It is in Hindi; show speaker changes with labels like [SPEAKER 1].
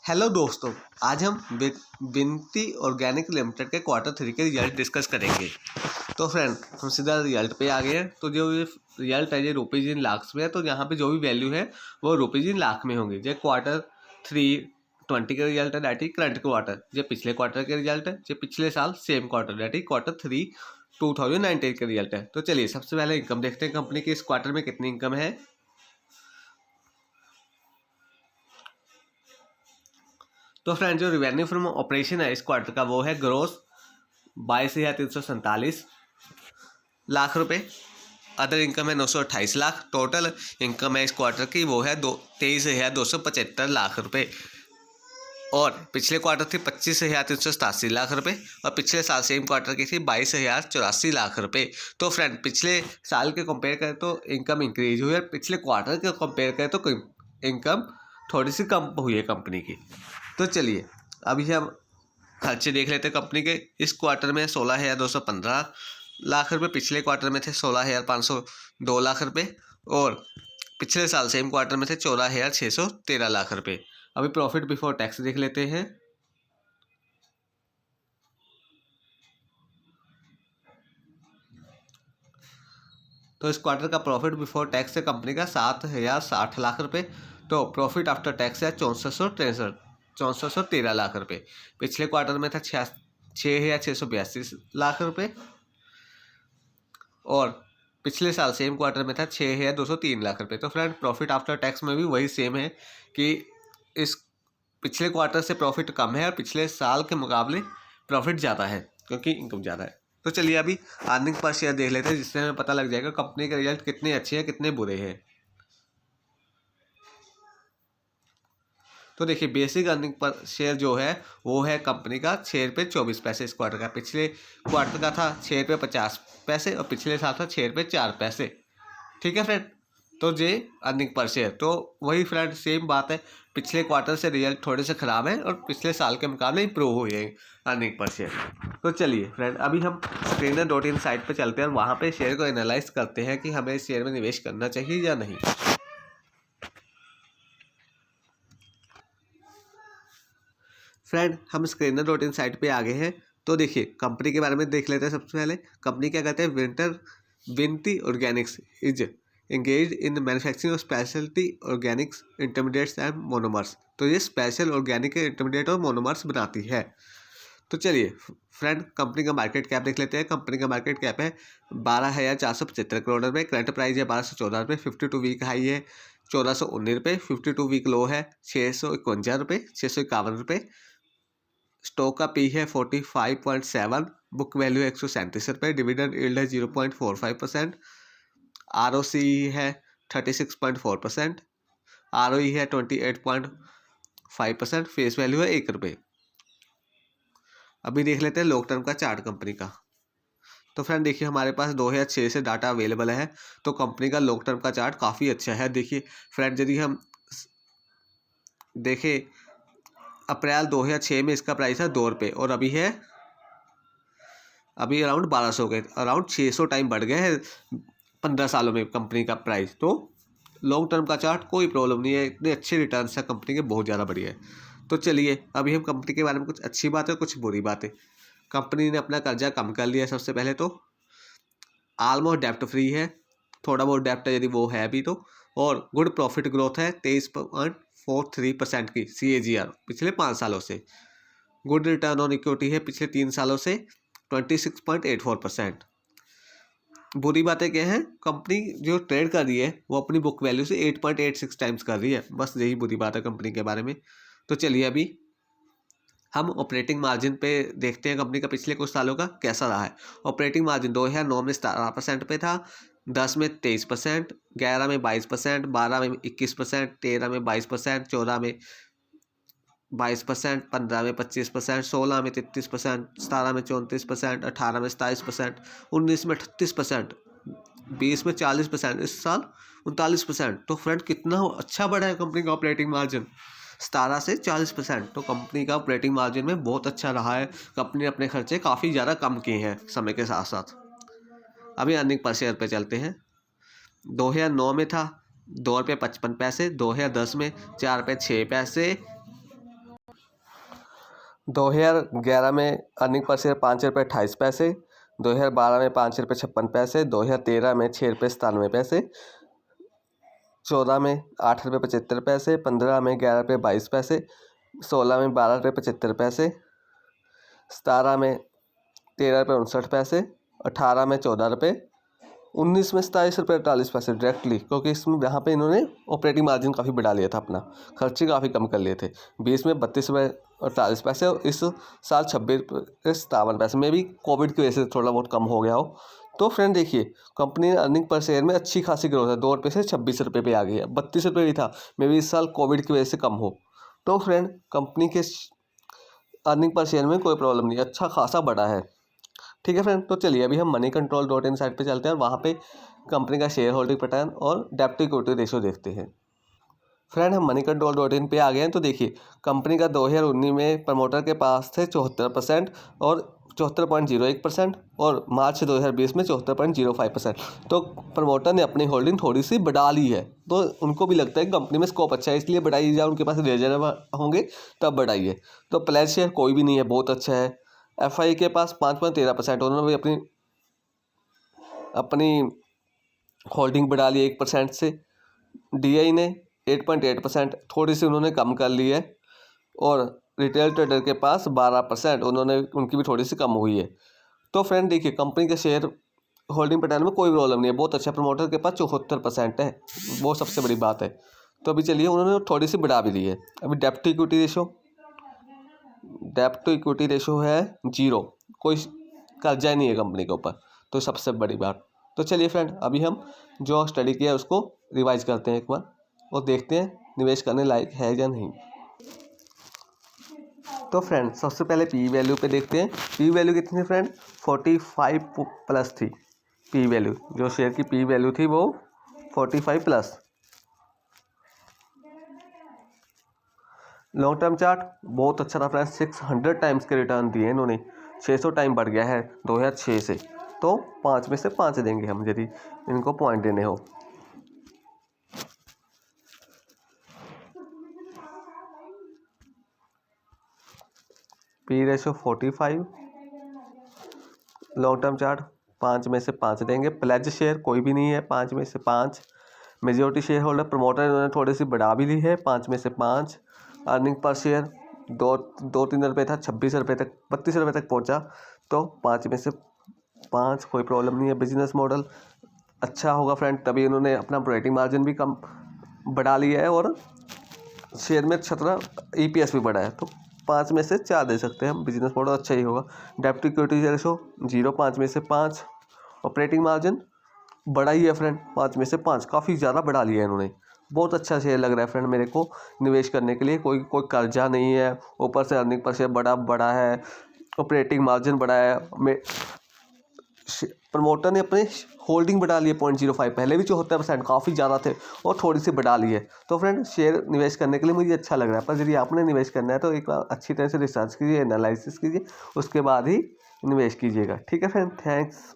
[SPEAKER 1] हेलो दोस्तों, आज हम विनती ऑर्गेनिक लिमिटेड के क्वार्टर 3 के रिजल्ट डिस्कस करेंगे। तो फ्रेंड, हम सीधा रिजल्ट पे आ गए हैं। तो जो ये रिजल्ट है ये रुपीज़ इन लाख्स में है। तो यहाँ पे जो भी वैल्यू है वो रुपीज़ इन लाख में होंगी। जो क्वार्टर 3 20 का रिजल्ट है दैट इज करंट क्वार्टर। जो पिछले क्वार्टर के रिजल्ट है, जो पिछले साल same quarter that is quarter 3 2019 के रिजल्ट है। तो चलिए सबसे पहले इनकम देखते हैं कंपनी की इस क्वार्टर में कितनी इनकम है। तो फ्रेंड, जो रिवेन्यू फ्रॉम ऑपरेशन है इस क्वार्टर का वो है ग्रोस 22,347 लाख रुपए। अदर इनकम है 928 लाख। टोटल इनकम है इस क्वार्टर की वो है 23,275 लाख रुपए। और पिछले क्वार्टर थी 25,387 लाख रुपए और पिछले साल सेम क्वार्टर की थी 22,084 लाख रुपए। तो फ्रेंड, पिछले साल के कंपेयर करें तो इनकम इंक्रीज हुई है, पिछले क्वार्टर के कंपेयर करें तो इनकम थोड़ी सी कम हुई है कंपनी की। तो चलिए अभी हम खर्चे देख लेते हैं कंपनी के। इस क्वार्टर में 16,215 लाख रुपए, पिछले क्वार्टर में थे 16,502 लाख रुपए और पिछले साल सेम क्वार्टर में थे 14,613 लाख रुपए। अभी प्रॉफिट बिफोर टैक्स देख लेते हैं। तो इस क्वार्टर का प्रॉफिट बिफोर टैक्स है कंपनी का 7,060 लाख रुपए। तो प्रॉफिट आफ्टर टैक्स है 6413 लाख रुपए। पिछले क्वार्टर में था 6,682 लाख रुपए और पिछले साल सेम क्वार्टर में था 6,203 लाख रुपए। तो फ्रेंड, प्रॉफिट आफ्टर टैक्स में भी वही सेम है कि इस पिछले क्वार्टर से प्रॉफिट कम है और पिछले साल के मुकाबले प्रॉफिट ज़्यादा है क्योंकि इनकम ज़्यादा है। तो चलिए अभी अर्निंग पर शेयर देख लेते हैं, जिससे हमें पता लग जाएगा कंपनी के रिजल्ट कितने अच्छे हैं कितने बुरे हैं। तो देखिए, बेसिक अर्निंग पर शेयर जो है वो है कंपनी का 6 रुपये 24 पैसे इस क्वार्टर का। पिछले क्वार्टर का था 6 रुपये 50 पैसे और पिछले साल था 6 रुपये 4 पैसे। ठीक है फ्रेंड। तो जे अर्निंग पर शेयर तो वही फ्रेंड सेम बात है, पिछले क्वार्टर से रिजल्ट थोड़े से ख़राब है और पिछले साल के मुकाबले इंप्रूव हुई है अर्निंग पर शेयर। तो चलिए फ्रेंड, अभी हम Screener.in साइट पे चलते हैं और वहाँ पे शेयर को एनालाइज करते हैं कि हमें इस शेयर में निवेश करना चाहिए या नहीं। फ्रेंड, हम Screener.in साइट पे आ गए हैं। तो देखिए कंपनी के बारे में देख लेते हैं। सबसे पहले कंपनी क्या कहते हैं, विनती Organics is engage in manufacturing of speciality Organics intermediates and monomers. तो ये स्पेशल ऑर्गेनिक इंटरमीडिएट और मोनोमर्स बनाती है। तो चलिए फ्रेंड, कंपनी का मार्केट कैप देख लेते हैं। कंपनी का मार्केट कैप है 12,475 करोड़ रुपये। करंट प्राइस है 1214 रुपये। 52 वीक हाई है 1419 रुपये। 52 वीक लो है 651 रुपये 651 रुपये। स्टॉक का पी है 45.7। बुक वैल्यू है 137 रुपये। डिविडेंड यील्ड है 0.45%। ROC है 36.4%। ROE है 28.5%। फेस वैल्यू है 1 रुपये। अभी देख लेते हैं लॉन्ग टर्म का चार्ट कंपनी का। तो फ्रेंड देखिए, हमारे पास 2006 से डाटा अवेलेबल है। तो कंपनी का लॉन्ग टर्म का चार्ट काफ़ी अच्छा है। देखिए फ्रेंड, यदि हम देखें अप्रैल 2006 में इसका प्राइस है 2 रुपये और अभी अराउंड 1200 गए, अराउंड 600 टाइम बढ़ गए हैं 15 सालों में कंपनी का प्राइस। तो लॉन्ग टर्म का चार्ट कोई प्रॉब्लम नहीं है, इतने अच्छे रिटर्न्स है कंपनी के, बहुत ज़्यादा बढ़िया है। तो चलिए अभी हम कंपनी के बारे में कुछ अच्छी बातें कुछ बुरी बातें। कंपनी ने अपना कर्जा कम कर लिया। सबसे पहले तो ऑलमोस्ट डेप्ट फ्री है, थोड़ा बहुत डेप्ट है यदि वो है भी तो। और गुड प्रॉफिट ग्रोथ है 23.43% की CAGR पिछले 5 सालों से। गुड रिटर्न ऑन इक्विटी है पिछले 3 सालों से 26.84%। बुरी बातें क्या हैं, कंपनी जो ट्रेड कर रही है वो अपनी बुक वैल्यू से 8.86 टाइम्स कर रही है। बस यही बुरी बात है कंपनी के बारे में। तो चलिए अभी हम ऑपरेटिंग मार्जिन पे देखते हैं कंपनी का पिछले कुछ सालों का कैसा रहा है। ऑपरेटिंग मार्जिन 2009 में 17% पे था, 10 में 23%, 11 में 22%, 12 में 21%, 13 में 22%, 14 में 22%, 15 में 25%, 16 में 33%, 17 में 34%, 18 में 27%, 19 में 38%, 20 में 40%, इस साल 39%। तो फ्रेंड कितना अच्छा बढ़ा है कंपनी का ऑपरेटिंग मार्जिन, 17 से 40%। तो कंपनी का ऑपरेटिंग मार्जिन में बहुत अच्छा रहा है। कंपनी ने अपने खर्चे काफ़ी ज़्यादा कम किए हैं समय के साथ साथ। अभी अर्निंग पर शेयर पे चलते हैं। 2009 में था 2 रुपये 55 पैसे, 2010 में 4 रुपये 6 पैसे, 2011 में अर्निंग पर शेयर 5 रुपये 28 पैसे, 2012 में 5 रुपये 56 पैसे, 2013 में 6 रुपये 97 पैसे, 14 में 8 रुपये 75 पैसे, 15 में 11 रुपये 22 पैसे, 16 में 12 रुपये 75 पैसे, 17 में 13 रुपये 59 पैसे, 18 में 14 रुपये, 19 में 27 रुपये 48 पैसे डायरेक्टली, क्योंकि इसमें यहाँ पे इन्होंने ऑपरेटिंग मार्जिन काफ़ी बढ़ा लिया था, अपना खर्चे काफ़ी कम कर लिए थे। 20 में 32 रुपये 48 पैसे और इस साल 26 रुपये 57 पैसे में भी कोविड की वजह से थोड़ा बहुत कम हो गया हो। तो फ्रेंड देखिए, कंपनी अर्निंग पर शेयर में अच्छी खासी ग्रोथ है, 2 रुपये से 26 रुपये पे आ गई है। 32 रुपये भी था, मे भी इस साल कोविड की वजह से कम हो। तो फ्रेंड कंपनी के अर्निंग पर शेयर में कोई प्रॉब्लम नहीं, अच्छा खासा बढ़ा है। ठीक है फ्रेंड, तो चलिए अभी हम money control dot in site पर चलते हैं और वहाँ पे कंपनी का शेयर होल्डिंग पैटर्न और डेब्ट टू इक्विटी रेशियो देखते हैं। फ्रेंड हम मनी कंट्रोल डॉट इन पे आ गए हैं। तो देखिए कंपनी का 2019 में प्रमोटर के पास थे 74% और 74.01% और मार्च 2020 में 74.05%। तो प्रमोटर ने अपनी होल्डिंग थोड़ी सी बढ़ा ली है, तो उनको भी लगता है कि कंपनी में स्कोप अच्छा है, इसलिए बढ़ाई जाए, उनके पास रिजर्व होंगे तब बढ़ाइए। तो प्लेज शेयर कोई भी नहीं है, बहुत अच्छा है। FI के पास 5.13%, उन्होंने भी अपनी होल्डिंग बढ़ा ली 1% से। DI ने 8.8%, थोड़ी सी उन्होंने कम कर ली है। और रिटेल ट्रेडर के पास 12%, उनकी भी थोड़ी सी कम हुई है। तो फ्रेंड देखिए कंपनी के शेयर होल्डिंग पैटर्न में कोई प्रॉब्लम नहीं है, बहुत अच्छा। प्रमोटर के पास 74% है, वो सबसे बड़ी बात है। तो अभी चलिए उन्होंने थोड़ी सी बढ़ा भी ली है। अभी डेब्ट टू इक्विटी रेशो है 0, कोई कर्जा ही नहीं है कंपनी के ऊपर, तो सबसे बड़ी बात। तो चलिए फ्रेंड अभी हम जो स्टडी किया है उसको रिवाइज करते हैं एक बार और देखते हैं निवेश करने लायक है या नहीं। तो फ्रेंड सबसे पहले पी वैल्यू पे देखते हैं। पी वैल्यू कितनी थी फ्रेंड? 45 प्लस थी पी वैल्यू, जो शेयर की पी वैल्यू थी वो 45 प्लस। लॉन्ग टर्म चार्ट बहुत अच्छा था फ्रेंड्स, 600 टाइम्स के रिटर्न दिए इन्होंने, 600 टाइम बढ़ गया है 2006 से। तो 5 में से 5 देंगे हम यदि इनको पॉइंट देने हो। P ratio 45, long term chart 5 में से 5 देंगे। प्लेज शेयर कोई भी नहीं है, 5 में से 5। मेजोरिटी शेयर होल्डर प्रमोटर इन्होंने थोड़ी सी बढ़ा भी ली है, 5 में से 5। अर्निंग पर शेयर 2-3 रुपये था, 26 रुपये तक 32 रुपये तक पहुंचा, तो 5 में से 5 कोई प्रॉब्लम नहीं है। बिजनेस मॉडल अच्छा होगा फ्रेंड, तभी इन्होंने अपना ऑपरेटिंग मार्जिन भी कम बढ़ा लिया है और शेयर में 17 EPS भी बढ़ा है, तो 5 में से 4 दे सकते हैं हम। बिजनेस मॉडल अच्छा ही होगा। डेब्ट टू इक्विटी रेशो 0, 5 में से 5। ऑपरेटिंग मार्जिन बड़ा ही है फ्रेंड, 5 में से 5, काफ़ी ज़्यादा बढ़ा लिया है इन्होंने। बहुत अच्छा शेयर लग रहा है फ्रेंड मेरे को निवेश करने के लिए। कोई कर्जा नहीं है, ऊपर से अर्निंग पर शेयर बड़ा है, ऑपरेटिंग मार्जिन बड़ा है। प्रमोटर ने अपने होल्डिंग बढ़ा ली है 0.05, पहले भी 74%, काफ़ी ज़्यादा थे और थोड़ी सी बढ़ा ली है। तो फ्रेंड शेयर निवेश करने के लिए मुझे अच्छा लग रहा है, पर यदि आपने निवेश करना है तो एक बार अच्छी तरह से रिसर्च कीजिए, एनालिसिस कीजिए, उसके बाद ही निवेश कीजिएगा। ठीक है फ्रेंड, थैंक्स।